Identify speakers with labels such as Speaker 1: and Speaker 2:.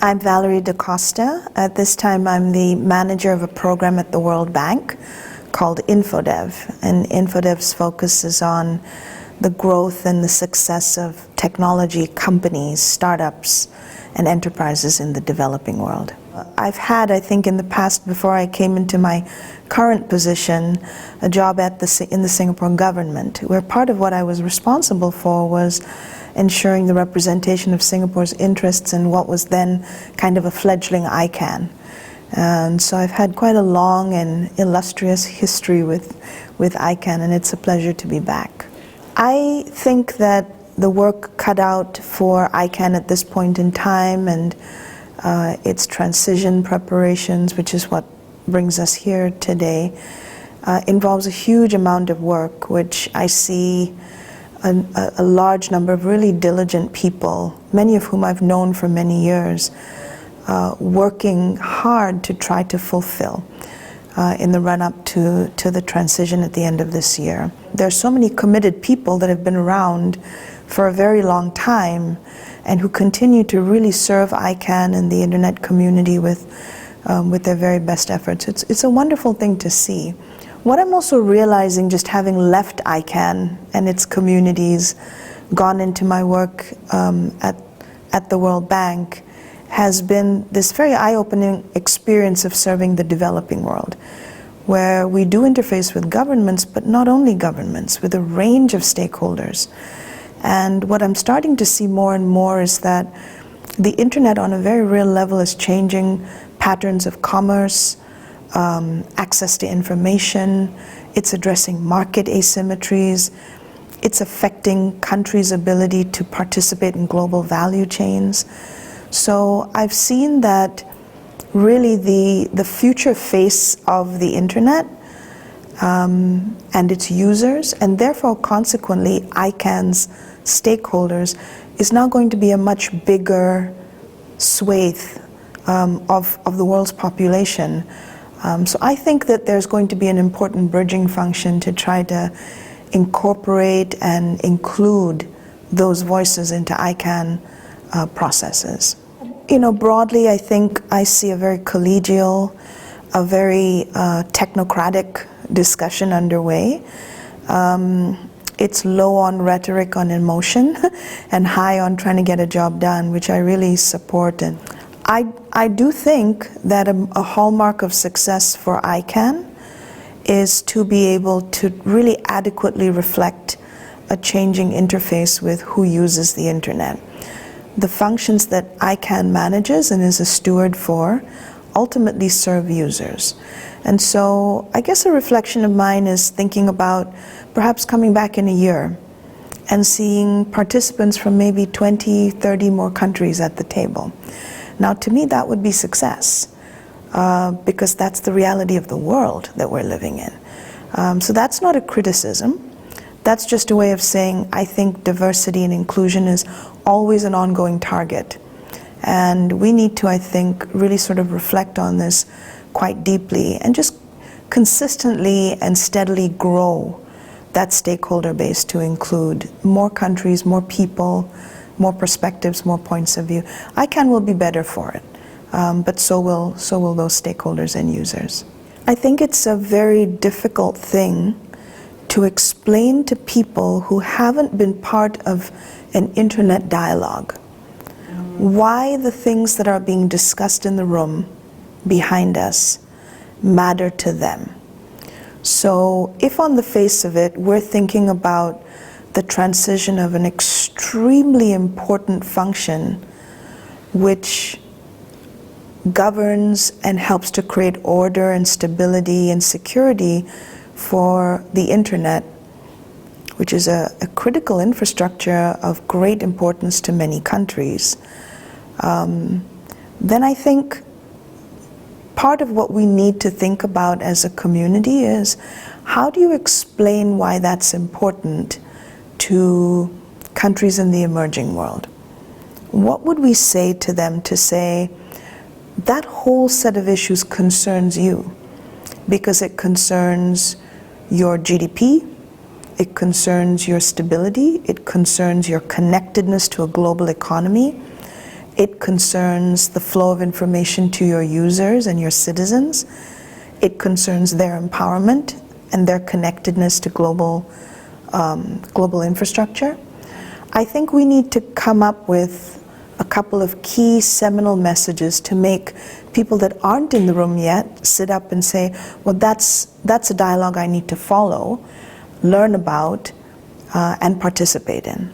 Speaker 1: I'm Valerie D'Costa. At this time, I'm the manager of a program at the World Bank called InfoDev. And InfoDev's focus is on the growth and the success of technology companies, startups, and enterprises in the developing world. I've had, I think in the past, before I came into my current position, a job in the Singapore government, where part of what I was responsible for was ensuring the representation of Singapore's interests in what was then kind of a fledgling ICANN. And so I've had quite a long and illustrious history with ICANN, and it's a pleasure to be back. I think that the work cut out for ICANN at this point in time and its transition preparations, which is what brings us here today, involves a huge amount of work, which I see a large number of really diligent people, many of whom I've known for many years, working hard to try to fulfill in the run-up to the transition at the end of this year. There are so many committed people that have been around for a very long time and who continue to really serve ICANN and the internet community with their very best efforts. It's a wonderful thing to see. What I'm also realizing, just having left ICANN and its communities, gone into my work at the World Bank, has been this very eye-opening experience of serving the developing world, where we do interface with governments, but not only governments, with a range of stakeholders. And what I'm starting to see more and more is that the internet on a very real level is changing patterns of commerce, access to information, it's addressing market asymmetries, it's affecting countries' ability to participate in global value chains. So I've seen that really the future face of the internet and its users, and therefore consequently ICANN's stakeholders, is now going to be a much bigger swathe of the world's population. So I think that there's going to be an important bridging function to try to incorporate and include those voices into ICANN processes. You know, broadly, I think I see a very collegial, a very technocratic discussion underway. It's low on rhetoric, on emotion, and high on trying to get a job done, which I really support. And I do think that a hallmark of success for ICANN is to be able to really adequately reflect a changing interface with who uses the internet. The functions that ICANN manages and is a steward for ultimately serve users. And so I guess a reflection of mine is thinking about perhaps coming back in a year and seeing participants from maybe 20, 30 more countries at the table. Now, to me, that would be success, because that's the reality of the world that we're living in. So that's not a criticism. That's just a way of saying I think diversity and inclusion is always an ongoing target. And we need to, I think, really sort of reflect on this quite deeply and just consistently and steadily grow that stakeholder base to include more countries, more people, more perspectives, more points of view. ICANN will be better for it, but so will those stakeholders and users. I think it's a very difficult thing to explain to people who haven't been part of an internet dialogue why the things that are being discussed in the room behind us matter to them. So if on the face of it we're thinking about the transition of an extremely important function which governs and helps to create order and stability and security for the internet, which is a critical infrastructure of great importance to many countries, then I think part of what we need to think about as a community is how do you explain why that's important to countries in the emerging world? What would we say to them to say that whole set of issues concerns you because it concerns your GDP, it concerns your stability, it concerns your connectedness to a global economy, It concerns the flow of information to your users and your citizens. It concerns their empowerment and their connectedness to global infrastructure. I think we need to come up with a couple of key seminal messages to make people that aren't in the room yet sit up and say, well, that's a dialogue I need to follow, learn about, and participate in.